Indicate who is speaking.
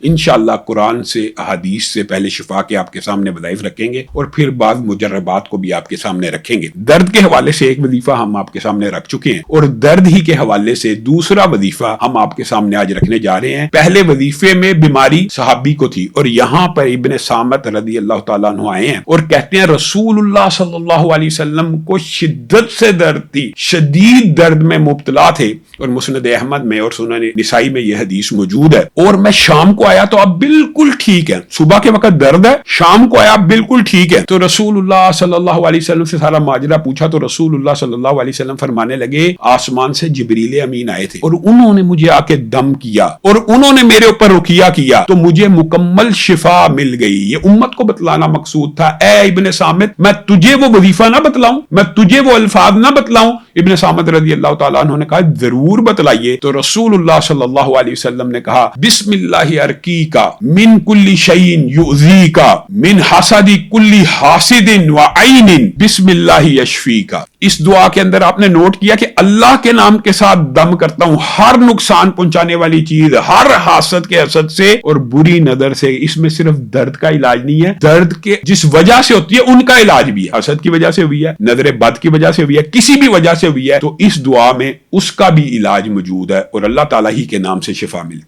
Speaker 1: انشاءاللہ قرآن سے احادیث سے پہلے شفا کے آپ کے سامنے وظائف رکھیں گے اور پھر بعض مجربات کو بھی آپ کے سامنے رکھیں گے۔ درد کے حوالے سے ایک وظیفہ ہم آپ کے سامنے رکھ چکے ہیں اور درد ہی کے حوالے سے دوسرا وظیفہ ہم آپ کے سامنے آج رکھنے جا رہے ہیں۔ پہلے وظیفے میں بیماری صحابی کو تھی اور یہاں پر ابن صامت رضی اللہ تعالیٰ عنہ آئے ہیں اور کہتے ہیں رسول اللہ صلی اللہ علیہ وسلم کو شدت سے درد تھی، شدید درد میں مبتلا تھے، اور مسند احمد میں اور سنن نسائی میں یہ حدیث موجود ہے۔ اور میں شام کو آیا تو اب بالکل ٹھیک ہے، صبح کے وقت درد ہے، شام کو آیا بالکل ٹھیک ہے۔ تو رسول اللہ صلی اللہ علیہ وسلم سے سارا ماجرا پوچھا تو رسول اللہ صلی اللہ علیہ وسلم فرمانے لگے آسمان سے جبریل امین آئے تھے اور انہوں نے مجھے آ کے دم کیا اور انہوں نے میرے اوپر رقیہ کیا تو مجھے مکمل شفا مل گئی۔ یہ امت کو بتلانا مقصود تھا۔ اے ابن صامت، میں تجھے وہ وظیفہ نہ بتلاؤں، میں تجھے وہ الفاظ نہ بتلاؤں؟ ابن صامت رضی اللہ تعالیٰ عنہ نے کہا ضرور بتلائیے۔ تو رسول اللہ صلی اللہ علیہ وسلم نے کہا بسم اللہ ارقیکا من کل شیء یؤذیکا من حسد کل حاسد وعین بسم اللہ یشفیکا۔ اس دعا کے اندر آپ نے نوٹ کیا کہ اللہ کے نام کے ساتھ دم کرتا ہوں ہر نقصان پہنچانے والی چیز، ہر حاسد کے حسد سے اور بری نظر سے۔ اس میں صرف درد کا علاج نہیں ہے، درد کے جس وجہ سے ہوتی ہے ان کا علاج بھی ہے۔ حسد کی وجہ سے ہوئی ہے، نظر بد کی وجہ سے ہوئی ہے، کسی بھی وجہ سے ہوئی ہے تو اس دعا میں اس کا بھی علاج موجود ہے اور اللہ تعالیٰ ہی کے نام سے شفا ملتی ہے۔